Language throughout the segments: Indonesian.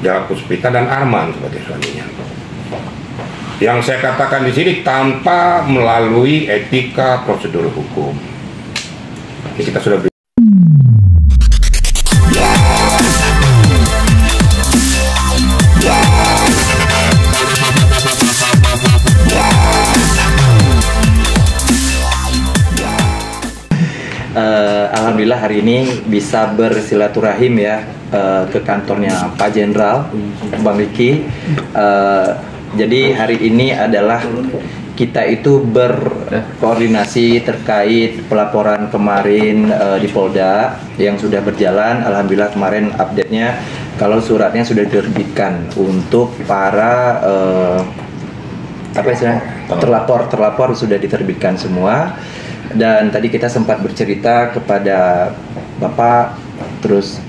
Della Puspita dan Arman sebagai suaminya. Yang saya katakan di sini tanpa melalui etika prosedur hukum. Ini kita sudah Alhamdulillah hari ini bisa bersilaturahim ya ke kantornya Pak Jenderal Bang Riki. Jadi hari ini adalah kita itu berkoordinasi terkait pelaporan kemarin di Polda yang sudah berjalan. Alhamdulillah kemarin update-nya kalau suratnya sudah diterbitkan untuk para terlapor sudah diterbitkan semua. Dan tadi kita sempat bercerita kepada Bapak, terus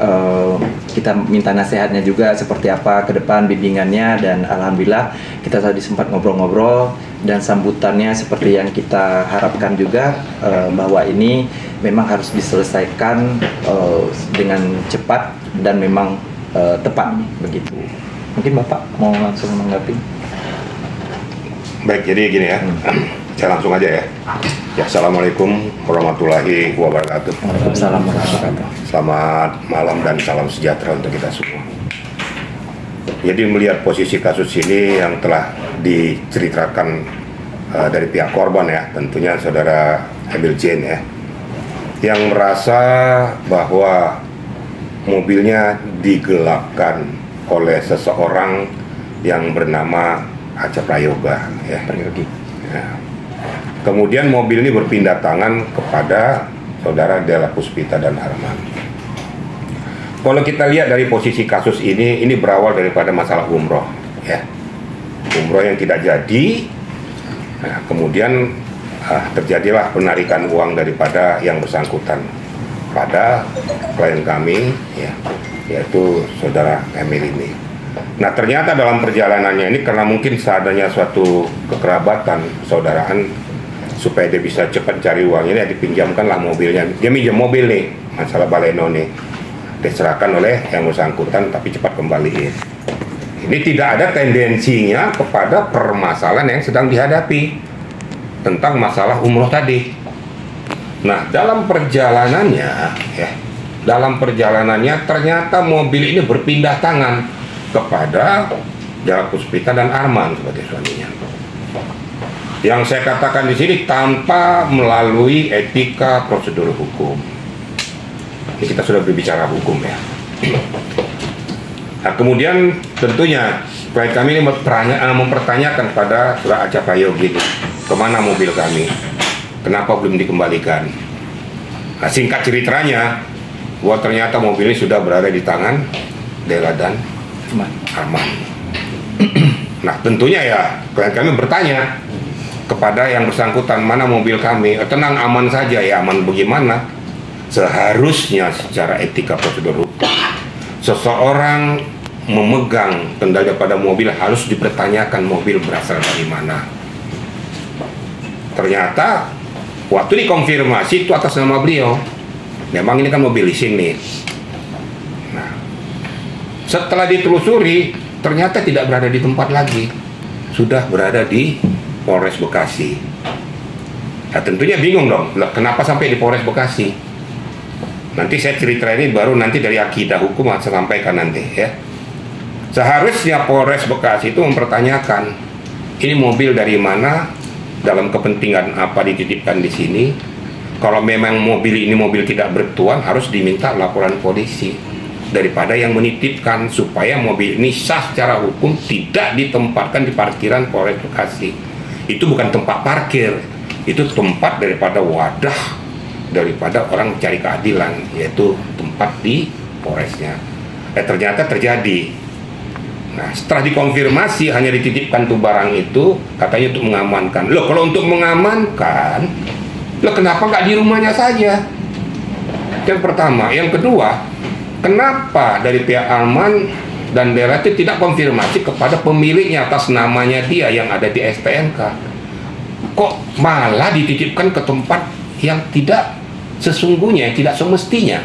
kita minta nasihatnya juga seperti apa ke depan bimbingannya, dan alhamdulillah kita tadi sempat ngobrol-ngobrol dan sambutannya seperti yang kita harapkan juga, bahwa ini memang harus diselesaikan dengan cepat dan memang tepat begitu. Mungkin Bapak mau langsung menanggapi? baik, jadi gini ya. Saya langsung aja ya. Assalamualaikum warahmatullahi wabarakatuh. Waalaikumsalam warahmatullahi wabarakatuh. Selamat malam dan salam sejahtera untuk kita semua. Jadi melihat posisi kasus ini yang telah diceritakan dari pihak korban ya, tentunya saudara Emil Jane ya, yang merasa bahwa mobilnya digelapkan oleh seseorang yang bernama Acha Prayoga ya. Ya. Kemudian mobil ini berpindah tangan kepada saudara Della Puspita dan Arman. Kalau kita lihat dari posisi kasus ini berawal daripada masalah umroh, ya, umroh yang tidak jadi. Nah, kemudian terjadilah penarikan uang daripada yang bersangkutan pada klien kami, ya, yaitu saudara Emil ini. Nah, ternyata dalam perjalanannya ini karena mungkin seadanya suatu kekerabatan persaudaraan, supaya dia bisa cepat cari uangnya, dipinjamkanlah mobilnya. Dia minjem mobil nih, masalah baleno nih, diserahkan oleh yang bersangkutan tapi cepat kembaliin. Ini tidak ada tendensinya kepada permasalahan yang sedang dihadapi tentang masalah umroh tadi. Nah, dalam perjalanannya ya, ternyata mobil ini berpindah tangan kepada Della Puspita dan Arman sebagai suaminya. Yang saya katakan di sini tanpa melalui etika prosedur hukum. Ini kita sudah berbicara hukum ya. Nah, kemudian tentunya klien kami ini mempertanyakan pada saudara Acha Prayoga, kemana mobil kami? Kenapa belum dikembalikan? Nah, singkat ceritanya, bahwa ternyata mobil ini sudah berada di tangan Della dan Arman. Nah, tentunya ya klien kami bertanya kepada yang bersangkutan, mana mobil kami? Tenang, aman saja. Ya, aman bagaimana? Seharusnya secara etika prosedur hukum, seseorang memegang kendali pada mobil harus dipertanyakan mobil berasal dari mana. Ternyata waktu dikonfirmasi itu atas nama beliau, memang ini kan mobil leasing nih. Nah, setelah ditelusuri ternyata tidak berada di tempat lagi, sudah berada di Polres Bekasi. Nah, tentunya bingung dong, kenapa sampai di Polres Bekasi? Nanti saya cerita ini baru nanti dari akidah hukum saya sampaikan nanti ya. Seharusnya Polres Bekasi itu mempertanyakan, ini mobil dari mana, dalam kepentingan apa dititipkan di sini. Kalau memang mobil ini mobil tidak bertuan, harus diminta laporan polisi daripada yang menitipkan, supaya mobil ini sah secara hukum, tidak ditempatkan di parkiran Polres Bekasi. Itu bukan tempat parkir, itu tempat daripada wadah daripada orang mencari keadilan, yaitu tempat di Polresnya. Ternyata terjadi. Nah, setelah dikonfirmasi hanya dititipkan tuh barang itu, katanya untuk mengamankan. Loh, kalau untuk mengamankan, loh kenapa nggak di rumahnya saja? Yang pertama. Yang kedua, kenapa dari pihak Arman dan Della itu tidak konfirmasi kepada pemiliknya atas namanya dia yang ada di STNK? Kok malah dititipkan ke tempat yang tidak sesungguhnya, tidak semestinya?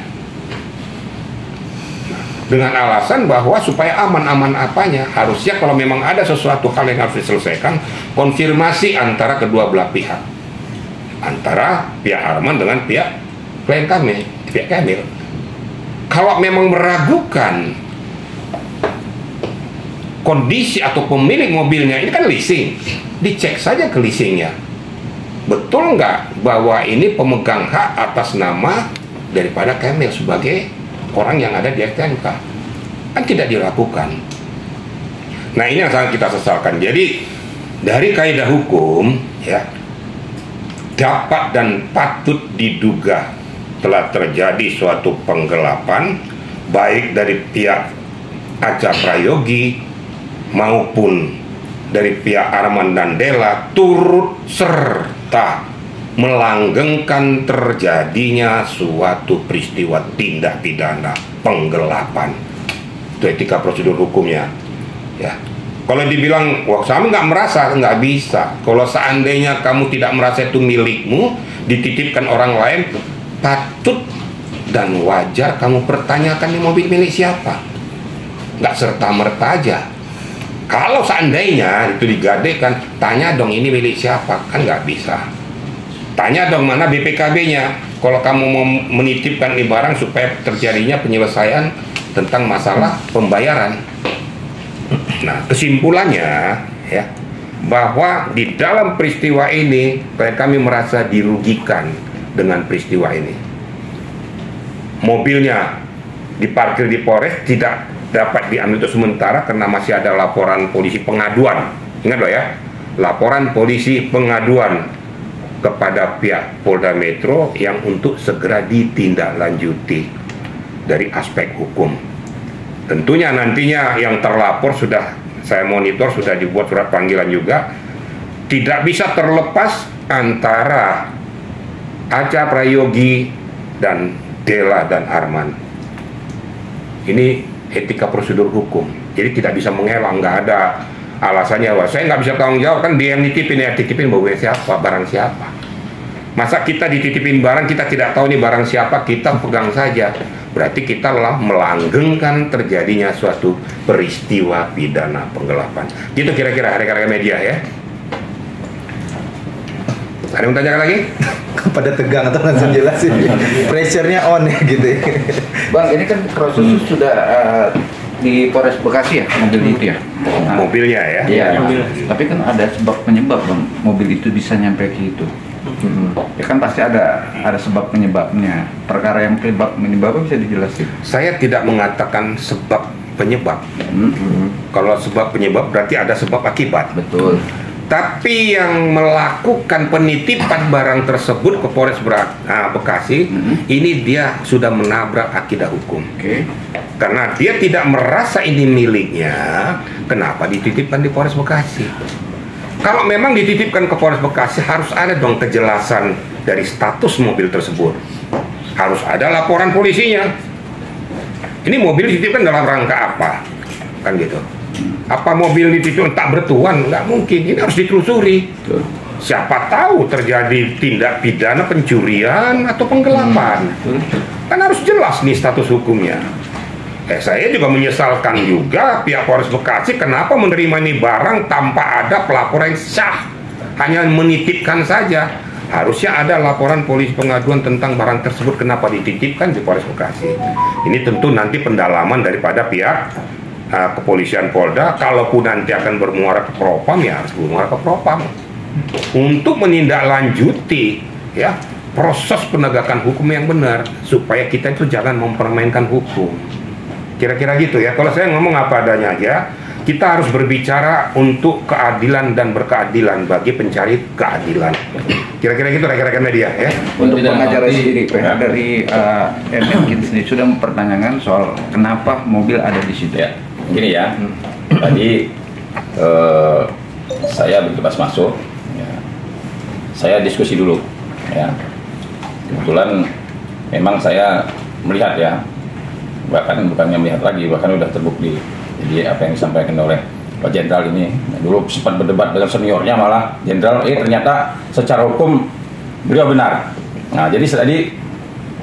dengan alasan bahwa supaya aman-aman apanya. Harusnya kalau memang ada sesuatu hal yang harus diselesaikan, konfirmasi antara kedua belah pihak, antara pihak Arman dengan pihak klien kami, pihak Kamil. Kalau memang meragukan kondisi atau pemilik mobilnya, ini kan leasing, dicek saja ke leasingnya, betul nggak bahwa ini pemegang hak atas nama daripada Kamil sebagai orang yang ada di STNK. Kan tidak dilakukan. Nah, ini yang sangat kita sesalkan. Jadi dari kaidah hukum, ya, dapat dan patut diduga telah terjadi suatu penggelapan baik dari pihak Acha Prayogi maupun dari pihak Arman dan Della, turut serta melanggengkan terjadinya suatu peristiwa tindak pidana penggelapan. Itu etika prosedur hukumnya, ya. Kalau dibilang, wah kamu nggak merasa, nggak bisa. Kalau seandainya kamu tidak merasa itu milikmu, dititipkan orang lain, patut dan wajar kamu pertanyakan ini mobil milik siapa. Nggak serta-merta aja. Kalau seandainya itu digadekan, tanya dong ini milik siapa, kan nggak bisa. Tanya dong mana BPKB-nya. Kalau kamu mau menitipkan ini barang supaya terjadinya penyelesaian tentang masalah pembayaran. Nah, kesimpulannya, ya, bahwa di dalam peristiwa ini kami merasa dirugikan dengan peristiwa ini. Mobilnya diparkir di Polres tidak dapat diambil untuk sementara karena masih ada laporan polisi pengaduan. Ingat loh ya, laporan polisi pengaduan kepada pihak Polda Metro yang untuk segera ditindaklanjuti dari aspek hukum. Tentunya nantinya yang terlapor sudah saya monitor, sudah dibuat surat panggilan juga. Tidak bisa terlepas antara Acha Prayogi dan Della dan Arman. Ini etika prosedur hukum, jadi tidak bisa mengelak, nggak ada alasannya wah saya nggak bisa tanggung jawab, kan dia yang nitipin, ya titipin bawa siapa, barang siapa. Masa kita dititipin barang kita tidak tahu nih barang siapa, kita pegang saja, berarti kita telah melanggengkan terjadinya suatu peristiwa pidana penggelapan. Gitu kira-kira rekan-rekan media ya. Ada yang tanyakan lagi? Pada tegang atau langsung jelasin? Pressure-nya on ya gitu. Bang, ini kan proses sudah di Polres Bekasi ya, mobil itu ya? Nah, mobilnya ya? Iya, tapi kan ada sebab penyebab Bang, mobil itu bisa nyampe ke itu. Ya kan pasti ada sebab penyebabnya. Perkara yang penyebabnya bisa dijelasin? Saya tidak mengatakan sebab penyebab. Kalau sebab penyebab berarti ada sebab akibat. Betul. Tapi yang melakukan penitipan barang tersebut ke Polres Bekasi, ini dia sudah menabrak akidah hukum. Karena dia tidak merasa ini miliknya, kenapa dititipkan di Polres Bekasi? Kalau memang dititipkan ke Polres Bekasi, harus ada dong kejelasan dari status mobil tersebut. Harus ada laporan polisinya. Ini mobil dititipkan dalam rangka apa? Kan gitu. Apa mobil dititipkan tak bertuan? Nggak mungkin, ini harus ditelusuri. Siapa tahu terjadi tindak pidana pencurian atau penggelapan. Kan harus jelas nih status hukumnya. Saya juga menyesalkan juga pihak Polres Bekasi kenapa menerima ini barang tanpa ada pelaporan sah, hanya menitipkan saja. Harusnya ada laporan polisi pengaduan tentang barang tersebut kenapa dititipkan di Polres Bekasi. Ini tentu nanti pendalaman daripada pihak kepolisian Polda. Kalaupun nanti akan bermuara ke Propam, ya harus bermuara ke Propam untuk menindaklanjuti ya proses penegakan hukum yang benar, supaya kita itu jangan mempermainkan hukum. Kira-kira gitu ya. Kalau saya ngomong apa adanya aja, kita harus berbicara untuk keadilan dan berkeadilan bagi pencari keadilan. Kira-kira gitu rekan-rekan media ya. Untuk pengacara sendiri, dari MN sendiri sudah mempertanyakan soal kenapa mobil ada di situ. Ya, gini ya. Tadi saya begitu pas masuk, ya, saya diskusi dulu. Ya, kebetulan memang saya melihat ya. Bahkan bukannya melihat lagi, bahkan udah terbukti. Jadi apa yang disampaikan oleh Pak Jenderal ini, dulu sempat berdebat dengan seniornya malah Jenderal, ternyata secara hukum beliau benar. Nah, jadi tadi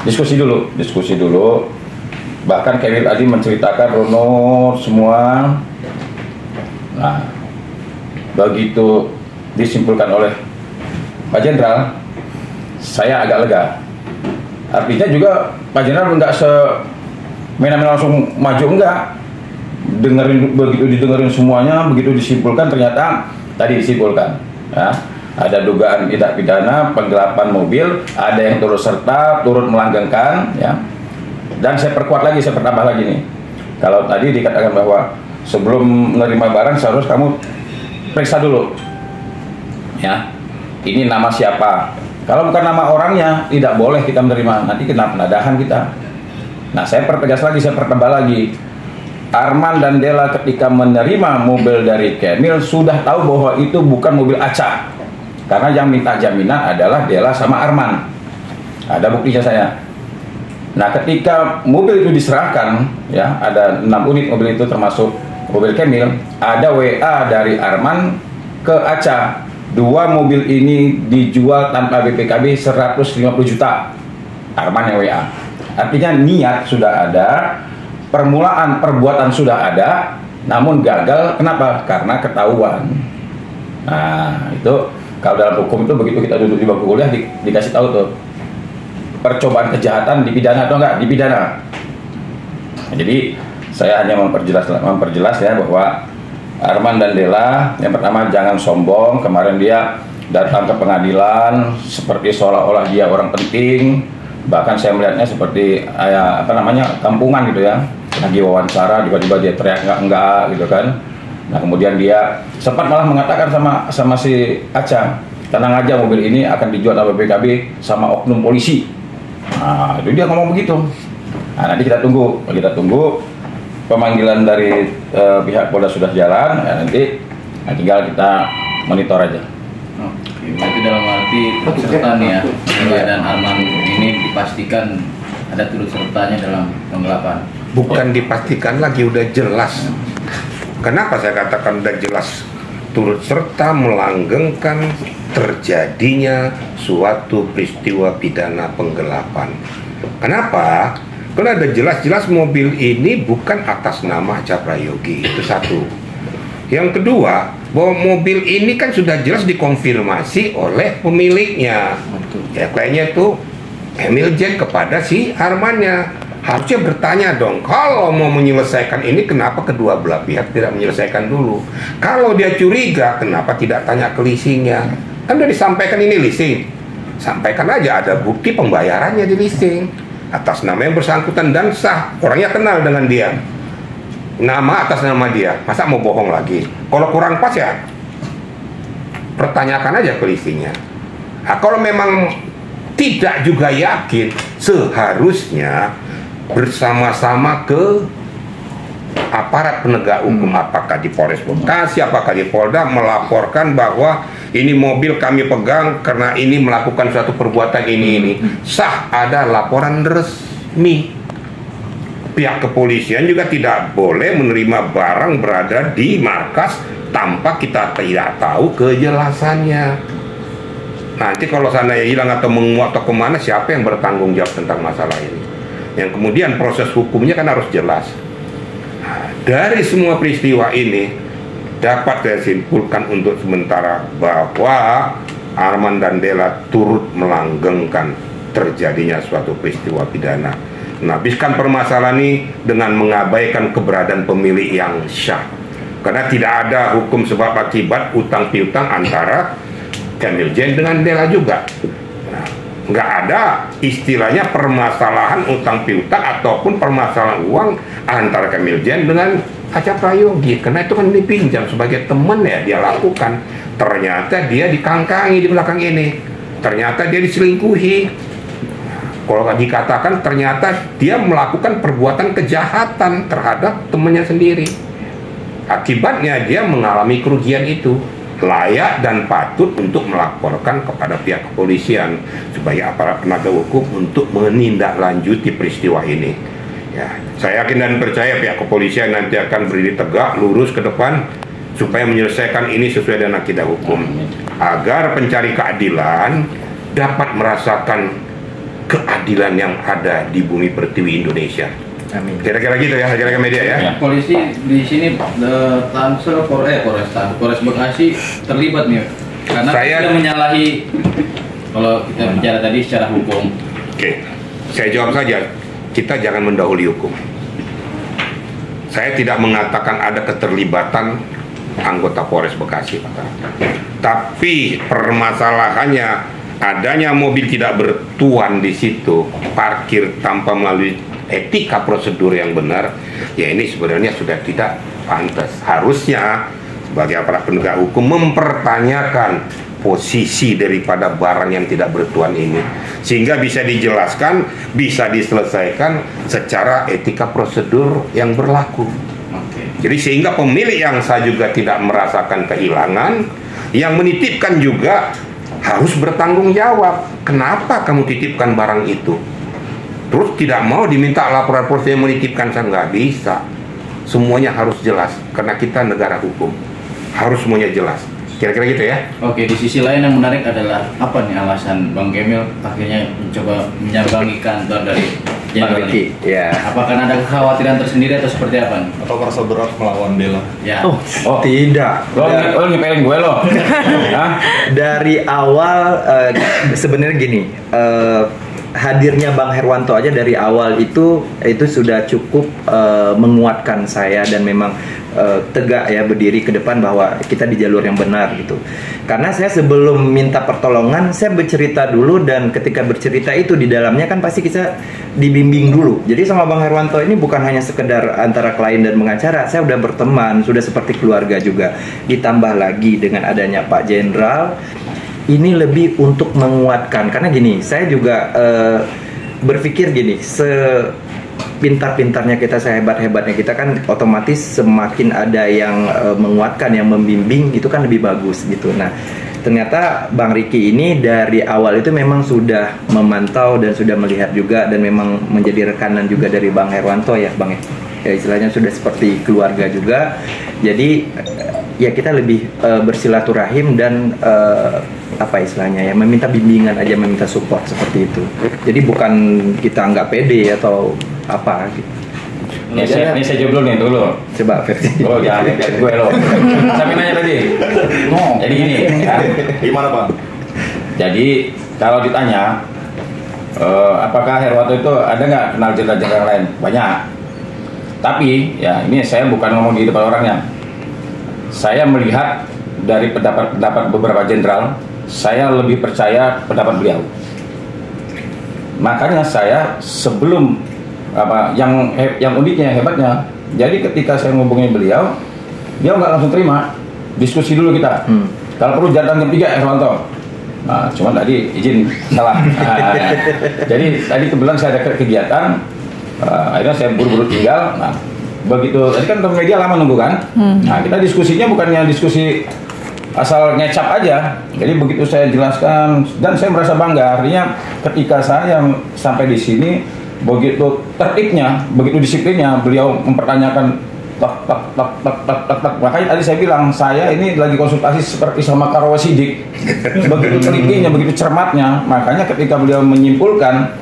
diskusi dulu. Bahkan Kemil Adi menceritakan runut semua. Nah, begitu disimpulkan oleh Pak Jenderal, saya agak lega. Artinya juga Pak Jenderal nggak semena-mena langsung maju, enggak. Begitu didengerin semuanya, begitu disimpulkan, ternyata tadi disimpulkan ya, ada dugaan tindak pidana penggelapan mobil, ada yang turut serta, turut melanggengkan ya. Dan saya perkuat lagi, saya pertambah lagi nih. Kalau tadi dikatakan bahwa sebelum menerima barang seharusnya kamu periksa dulu ya, ini nama siapa. Kalau bukan nama orangnya tidak boleh kita menerima, nanti kena penadahan kita. Nah, saya pertegas lagi, saya pertambah lagi. Arman dan Dela ketika menerima mobil dari Kemil sudah tahu bahwa itu bukan mobil acak, karena yang minta jaminan adalah Dela sama Arman. Ada buktinya saya. Nah, ketika mobil itu diserahkan ya, ada 6 unit mobil itu termasuk mobil Kemil, ada WA dari Arman ke Aca. 2 mobil ini dijual tanpa BPKB 150 juta. Arman yang WA. Artinya niat sudah ada, permulaan perbuatan sudah ada, namun gagal. Kenapa? Karena ketahuan. Nah, itu kalau dalam hukum itu begitu kita duduk di bangku kuliah dikasih tahu tuh, percobaan kejahatan dipidana atau enggak? Dipidana. Nah, jadi saya hanya memperjelas ya bahwa Arman dan Dela, yang pertama jangan sombong. Kemarin dia datang ke pengadilan seperti seolah-olah dia orang penting. Bahkan saya melihatnya seperti kampungan gitu ya. Lagi wawancara tiba-tiba dia teriak enggak gitu kan. Nah, kemudian dia sempat malah mengatakan sama si Aca, tenang aja, mobil ini akan dijual oleh BPKB sama oknum polisi. Nah, itu dia ngomong begitu. Nah, nanti kita tunggu pemanggilan dari pihak Polda sudah jalan. Nanti tinggal kita monitor aja. Berarti dalam arti turut serta nih ya, Dela dan Arman ini dipastikan ada turut sertanya dalam penggelapan. Bukan dipastikan lagi, udah jelas. Kenapa saya katakan udah jelas? Turut serta melanggengkan terjadinya suatu peristiwa pidana penggelapan. Kenapa? Karena ada jelas-jelas mobil ini bukan atas nama Aca Prayogi, itu satu. Yang kedua, bahwa mobil ini kan sudah jelas dikonfirmasi oleh pemiliknya. Ya, kayaknya itu Emil Jen kepada si Armannya. Harusnya bertanya dong, kalau mau menyelesaikan ini kenapa kedua belah pihak tidak menyelesaikan dulu? Kalau dia curiga, kenapa tidak tanya ke leasingnya? Kan udah disampaikan ini leasing, sampaikan aja ada bukti pembayarannya di leasing atas nama yang bersangkutan dan sah, orangnya kenal dengan dia, nama atas nama dia. Masa mau bohong lagi? Kalau kurang pas ya pertanyakan aja ke leasingnya. Nah, kalau memang tidak juga yakin, seharusnya bersama-sama ke aparat penegak hukum, apakah di Polres Bekasi, apakah di Polda, melaporkan bahwa ini mobil kami pegang karena ini melakukan suatu perbuatan ini. Sah, ada laporan resmi. Pihak kepolisian juga tidak boleh menerima barang berada di markas tanpa kita tidak tahu kejelasannya. Nanti kalau seandainya hilang atau menguap atau kemana, siapa yang bertanggung jawab tentang masalah ini? Yang kemudian proses hukumnya kan harus jelas. Nah, dari semua peristiwa ini dapat saya simpulkan untuk sementara bahwa Arman dan Dela turut melanggengkan terjadinya suatu peristiwa pidana, menghabiskan permasalahan ini dengan mengabaikan keberadaan pemilik yang syah. Karena tidak ada hukum sebab akibat utang piutang antara Kemil Jen dengan Dela juga. Nggak ada istilahnya permasalahan utang piutang ataupun permasalahan uang antara Kemil Jen dengan Aca Prayogi, karena itu kan dipinjam sebagai teman ya dia lakukan. Ternyata dia dikangkangi di belakang ini, ternyata dia diselingkuhi. Kalau dikatakan ternyata dia melakukan perbuatan kejahatan terhadap temannya sendiri, akibatnya dia mengalami kerugian itu. Layak dan patut untuk melaporkan kepada pihak kepolisian sebagai aparat penegak hukum untuk menindaklanjuti peristiwa ini. Ya, saya yakin dan percaya pihak kepolisian nanti akan berdiri tegak, lurus ke depan supaya menyelesaikan ini sesuai dengan akidah hukum, agar pencari keadilan dapat merasakan keadilan yang ada di bumi pertiwi Indonesia. Amin. Kira-kira gitu ya, kira-kira media ya. Ya. Polisi di sini Tangsel Polres Bekasi terlibat nih karena Saya- dia menyalahi kalau kita bicara tadi secara hukum. Oke, saya jawab saja. Kita jangan mendahului hukum. Saya tidak mengatakan ada keterlibatan anggota Polres Bekasi, Pak. Tapi permasalahannya adanya mobil tidak bertuan di situ, parkir tanpa melalui etika prosedur yang benar, ya ini sebenarnya sudah tidak pantas. Harusnya sebagai aparat penegak hukum mempertanyakan posisi daripada barang yang tidak bertuan ini, sehingga bisa dijelaskan, bisa diselesaikan secara etika prosedur yang berlaku. Jadi sehingga pemilik yang sah juga tidak merasakan kehilangan, yang menitipkan juga harus bertanggung jawab. Kenapa kamu titipkan barang itu? Terus tidak mau diminta laporan polisi yang menitipkan, saya nggak bisa. Semuanya harus jelas, karena kita negara hukum. Harus semuanya jelas. Kira-kira gitu ya. Oke, di sisi lain yang menarik adalah apa nih alasan Bang Kemil akhirnya mencoba menyambangi kantor dari Bang Jenderal Riki, ini? ya. Apakah ada kekhawatiran tersendiri atau seperti apa nih? Atau merasa berat melawan Dela? Ya. Oh, Oh. tidak. Lo nyepelin gue lo. Hah? Dari awal sebenarnya gini, hadirnya Bang Herwanto aja dari awal itu sudah cukup menguatkan saya dan memang tegak ya berdiri ke depan bahwa kita di jalur yang benar gitu. Karena saya sebelum minta pertolongan saya bercerita dulu, dan ketika bercerita itu di dalamnya kan pasti kita dibimbing dulu. Jadi sama Bang Herwanto ini bukan hanya sekedar antara klien dan pengacara, saya udah berteman, sudah seperti keluarga juga. Ditambah lagi dengan adanya Pak Jenderal, ini lebih untuk menguatkan. Karena gini, saya juga berpikir gini, pintar-pintarnya kita, sehebat-hebatnya kita kan otomatis semakin ada yang menguatkan, yang membimbing, itu kan lebih bagus gitu. Nah, ternyata Bang Riki ini dari awal itu memang sudah memantau dan sudah melihat juga, dan memang menjadi rekanan juga dari Bang Herwanto ya Bang ya, istilahnya sudah seperti keluarga juga. Jadi ya kita lebih bersilaturahim dan apa istilahnya ya, meminta bimbingan aja, meminta support seperti itu. Jadi bukan kita nggak pede atau apa gitu. Ini saya jawab dulu nih dulu. Coba versi. Lo jangan lihat gue lo. Sampai nanya tadi. Jadi gini. Ya. Gimana Bang? Jadi kalau ditanya apakah Herwanto itu ada nggak kenal jenderal-jenderal yang lain? Banyak. Tapi ya ini saya bukan ngomong di depan orangnya. Saya melihat dari pendapat beberapa jenderal, saya lebih percaya pendapat beliau. Makanya saya sebelum yang uniknya, hebatnya, jadi ketika saya ngomongin beliau, dia nggak langsung terima, diskusi dulu kita. Kalau perlu datang jam 3 Herwanto. Nah, cuman tadi izin salah. Jadi tadi kebetulan saya ada kegiatan, akhirnya saya buru-buru tinggal. Nah, begitu tadi kan teman media lama nunggu kan. Nah, kita diskusinya bukannya diskusi asal ngecap aja. Jadi begitu saya jelaskan, dan saya merasa bangga, artinya ketika saya sampai di sini, begitu tertibnya, begitu disiplinnya, beliau mempertanyakan tak. Makanya tadi saya bilang, saya ini lagi konsultasi seperti sama Karwa Sidik. Begitu telitinya, begitu cermatnya. Makanya ketika beliau menyimpulkan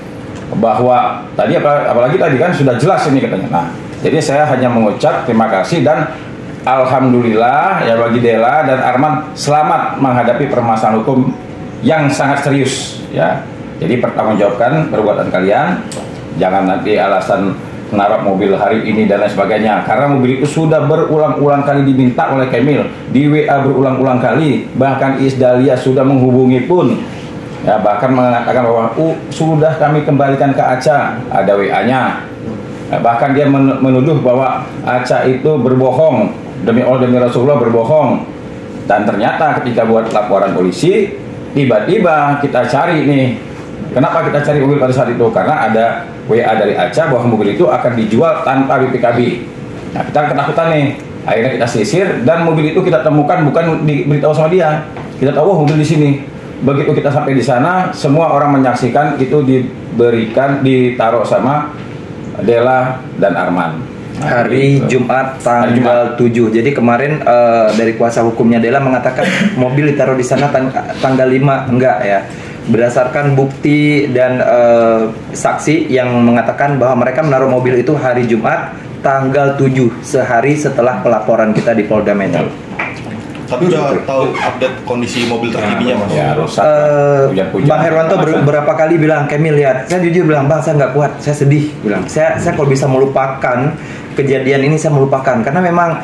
bahwa tadi apalagi tadi kan sudah jelas ini katanya. Nah, jadi saya hanya mengucap terima kasih dan alhamdulillah ya bagi Dela dan Arman selamat menghadapi permasalahan hukum yang sangat serius ya. Jadi pertanggungjawabkan perbuatan kalian. Jangan nanti alasan menaruh mobil hari ini dan lain sebagainya, karena mobil itu sudah berulang-ulang kali diminta oleh Kemil, di WA berulang-ulang kali, bahkan Isdalia sudah menghubungi pun ya, bahkan mengatakan bahwa sudah kami kembalikan ke Aca, ada WA-nya ya, bahkan dia menuduh bahwa Aca itu berbohong, demi Allah demi Rasulullah berbohong. Dan ternyata ketika buat laporan polisi, tiba-tiba kita cari nih. Kenapa kita cari mobil pada saat itu? Karena ada WA dari Aca bahwa mobil itu akan dijual tanpa BPKB. Nah, kita ketakutan nih. Akhirnya kita sisir dan mobil itu kita temukan bukan diberitahu sama dia. Kita tahu mobil di sini. Begitu kita sampai di sana, semua orang menyaksikan itu ditaruh sama Dela dan Arman. Nah, Hari gitu. Jumat tanggal 7. Jadi kemarin dari kuasa hukumnya Dela mengatakan mobil ditaruh di sana tanggal 5, enggak ya. berdasarkan bukti dan saksi yang mengatakan bahwa mereka menaruh mobil itu hari Jumat tanggal 7, sehari setelah pelaporan kita di Polda Metro. Tapi udah tahu update kondisi mobil terkininya Mas? Ya rusak. Hujan-hujan. Bang Herwanto beberapa kali bilang, Kemil lihat, saya jujur bilang, Bang saya nggak kuat, saya sedih, bilang, saya kalau bisa melupakan kejadian ini saya melupakan, karena memang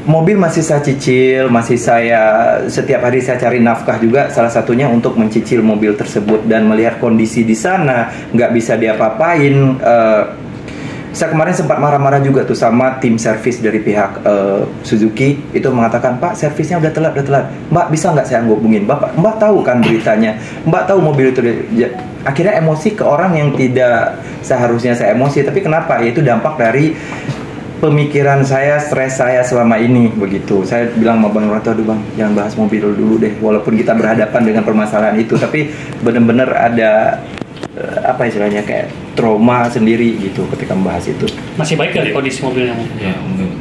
mobil masih saya cicil, masih saya setiap hari saya cari nafkah juga, salah satunya untuk mencicil mobil tersebut dan melihat kondisi di sana nggak bisa diapa-apain. Saya kemarin sempat marah-marah juga tuh sama tim servis dari pihak Suzuki, itu mengatakan, Pak servisnya udah telat. Mbak bisa nggak saya hubungin? Mbak tahu kan beritanya, Mbak tahu mobil itu. Akhirnya emosi ke orang yang tidak seharusnya saya emosi, tapi kenapa? Itu dampak dari pemikiran saya, stres saya selama ini begitu. Saya bilang sama Bang Herwanto, aduh Bang, jangan bahas mobil dulu deh. Walaupun kita berhadapan dengan permasalahan itu, tapi benar-benar ada apa istilahnya kayak trauma sendiri gitu ketika membahas itu. Masih baik dari kondisi mobilnya? Ya, mungkin.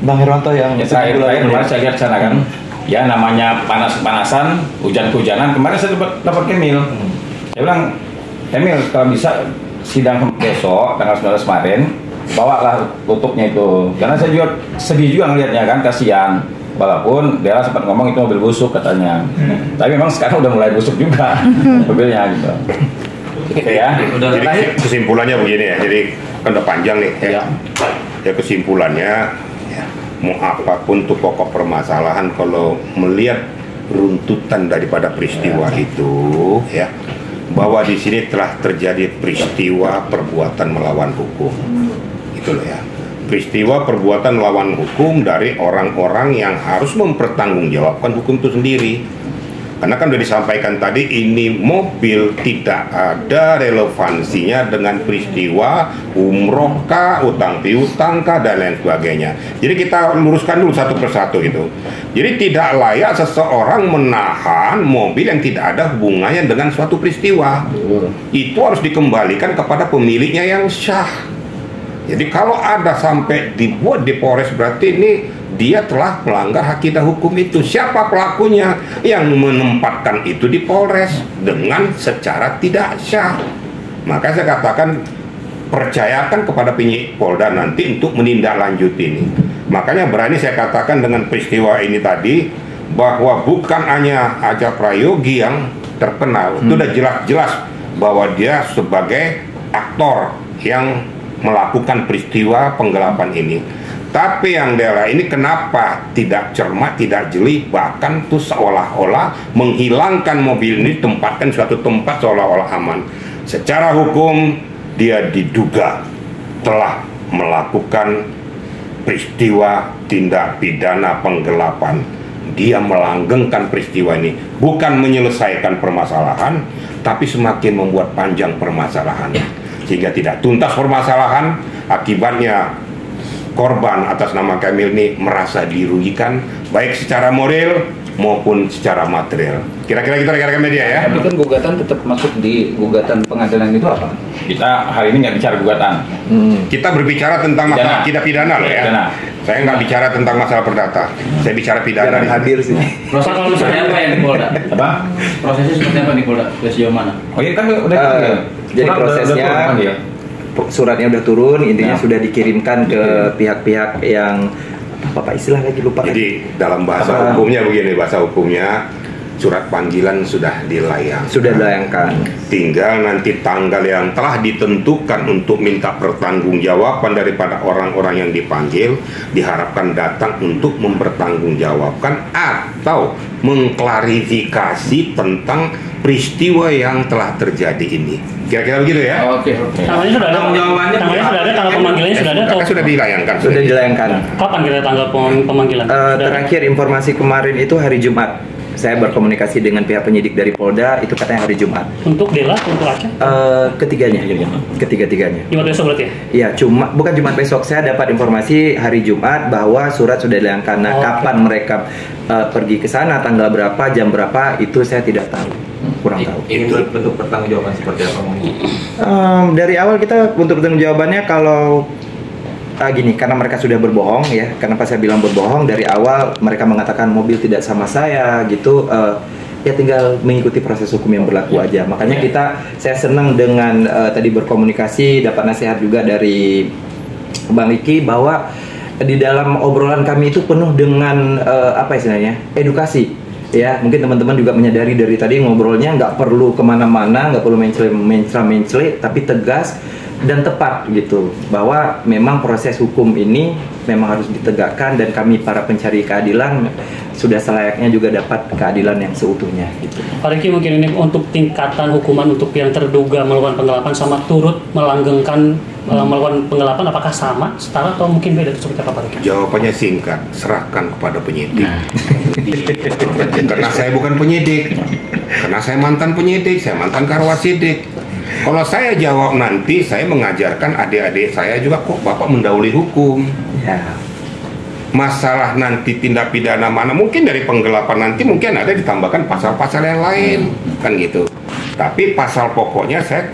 Bang Herwanto yang Ya, saya kemarin saya lihat sana kan, ya namanya panas-panasan, hujan-hujanan. Kemarin saya dapat Kemil. Saya bilang, Kemil kalau bisa sidang besok tanggal 19 kemarin, bawalah tutupnya itu. Karena saya juga sedih juga ngelihatnya kan, kasihan. Walaupun Dela sempat ngomong itu mobil busuk katanya, tapi memang sekarang udah mulai busuk juga mobilnya gitu. Oke ya. Jadi kesimpulannya begini ya, jadi kan udah panjang nih ya. Ya kesimpulannya, ya, mau apapun tuh pokok permasalahan kalau melihat runtutan daripada peristiwa itu, ya, bahwa di sini telah terjadi peristiwa perbuatan melawan hukum, itu loh ya. Peristiwa perbuatan melawan hukum dari orang-orang yang harus mempertanggungjawabkan hukum itu sendiri. Karena kan sudah disampaikan tadi, ini mobil tidak ada relevansinya dengan peristiwa umroh kah, utang piutang kah, dan lain sebagainya. Jadi kita luruskan dulu satu persatu gitu. Jadi tidak layak seseorang menahan mobil yang tidak ada hubungannya dengan suatu peristiwa. Itu harus dikembalikan kepada pemiliknya yang syah. Jadi kalau ada sampai dibuat di Polres, berarti ini dia telah melanggar akidah hukum itu. Siapa pelakunya? Yang menempatkan itu di Polres dengan secara tidak syah. Maka saya katakan, percayakan kepada penyidik Polda nanti untuk menindaklanjuti ini. Makanya berani saya katakan dengan peristiwa ini tadi, bahwa bukan hanya Ajak Prayogi yang terkenal. Itu udah jelas-jelas bahwa dia sebagai aktor yang melakukan peristiwa penggelapan ini. Tapi yang Dela ini kenapa tidak cermat, tidak jeli, bahkan tuh seolah-olah menghilangkan mobil ini, tempatkan suatu tempat seolah-olah aman. Secara hukum dia diduga telah melakukan peristiwa tindak pidana penggelapan. Dia melanggengkan peristiwa ini, bukan menyelesaikan permasalahan, tapi semakin membuat panjang permasalahan, sehingga tidak tuntas permasalahan. Akibatnya korban atas nama Kemil ini merasa dirugikan, baik secara moral maupun secara material. Kira-kira kita rekan-rekan media ya. Tapi kan gugatan tetap masuk di gugatan pengadilan itu apa? Kita hari ini nggak bicara gugatan. Kita berbicara tentang masalah tidak pidana loh ya. Pidana. Saya nggak bicara tentang masalah perdata. Saya bicara pidana. Jangan hadir sih. Prosesnya seperti apa yang di Polda? Apa? Prosesnya seperti apa di Polda? Ke sejauh mana? Oh iya kan udah dipanggil. Jadi prosesnya suratnya udah turun, intinya Ya. sudah dikirimkan ke pihak-pihak yang apa istilah lagi lupa. Jadi dalam bahasa hukumnya begini, bahasa hukumnya surat panggilan sudah dilayangkan. Sudah dilayangkan. Tinggal nanti tanggal yang telah ditentukan untuk minta pertanggungjawaban daripada orang-orang yang dipanggil, diharapkan datang untuk mempertanggungjawabkan atau mengklarifikasi tentang peristiwa yang telah terjadi ini. Kira-kira begitu ya? Oke. Tangannya sudah ada. Jawabannya Tangannya sudah ada. Tanggal pemanggilannya sudah ada atau Sudah dilayangkan. Sudah dilayangkan. kapan kira tanggal pemanggilan? Sudah ada? Terakhir informasi kemarin itu hari Jumat. Saya berkomunikasi dengan pihak penyidik dari Polda, itu katanya hari Jumat. Untuk Dela, untuk Aceh? Ketiga-tiganya. Jumat besok berarti ya? Iya, bukan Jumat besok. Saya dapat informasi hari Jumat bahwa surat sudah dilayangkan. Nah, kapan mereka pergi ke sana, tanggal berapa, jam berapa, itu saya tidak tahu. Kurang tahu. Ini bentuk pertanggungjawaban seperti apa? Dari awal kita untuk pertanggungjawabannya kalau gini, karena mereka sudah berbohong ya. Kenapa saya bilang berbohong? Dari awal mereka mengatakan mobil tidak sama saya gitu. ya tinggal mengikuti proses hukum yang berlaku aja. Makanya saya senang dengan tadi berkomunikasi, dapat nasihat juga dari Bang Iki bahwa di dalam obrolan kami itu penuh dengan apa istilahnya, edukasi. Ya, mungkin teman-teman juga menyadari dari tadi ngobrolnya nggak perlu kemana-mana, nggak perlu mencela-mencela, tapi tegas dan tepat gitu, bahwa memang proses hukum ini memang harus ditegakkan dan kami para pencari keadilan sudah selayaknya juga dapat keadilan yang seutuhnya gitu. Pak Riki, mungkin ini untuk tingkatan hukuman untuk yang terduga melakukan penggelapan sama turut melanggengkan melakukan penggelapan, apakah sama, setara, atau mungkin beda? Seperti apa Pak Riki? Jawabannya singkat, serahkan kepada penyidik. Karena saya bukan penyidik, karena saya mantan penyidik, saya mantan karwasidik. Kalau saya jawab nanti, saya mengajarkan adik-adik saya juga, kok Bapak mendahului hukum. Ya. Masalah nanti tindak pidana mana, mungkin dari penggelapan nanti mungkin ada ditambahkan pasal-pasal yang lain, kan gitu. Tapi pasal pokoknya saya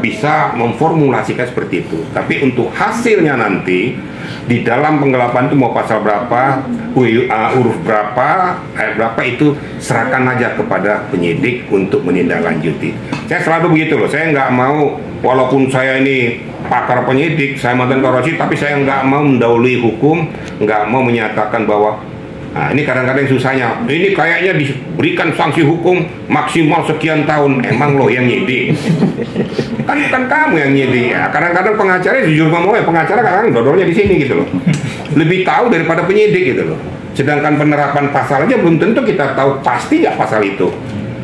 bisa memformulasikan seperti itu. Tapi untuk hasilnya nanti, di dalam penggelapan itu mau pasal berapa, huruf berapa, ayat berapa, itu serahkan aja kepada penyidik untuk menindaklanjuti. Saya selalu begitu loh, saya nggak mau, walaupun saya ini pakar penyidik, saya mantan korupsi, tapi saya nggak mau mendahului hukum, nggak mau menyatakan bahwa nah, ini kadang-kadang susahnya, ini kayaknya diberikan sanksi hukum maksimal sekian tahun. Emang lo yang nyidik? Kan bukan kamu yang nyidik. Ya, kadang-kadang pengacara, jujur ngomong ya, pengacara kadang-kadang dodolnya di sini gitu loh. Lebih tahu daripada penyidik gitu loh. Sedangkan penerapan pasal aja belum tentu kita tahu pasti nggak pasal itu.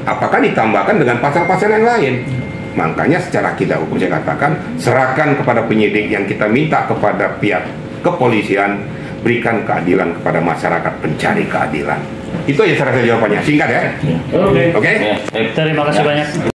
Apakah ditambahkan dengan pasal-pasal yang lain? Makanya secara kita hukum saya katakan, serahkan kepada penyidik yang kita minta kepada pihak kepolisian, berikan keadilan kepada masyarakat pencari keadilan. Itu aja saya rasa jawabannya. Singkat ya. Oke. Terima kasih banyak.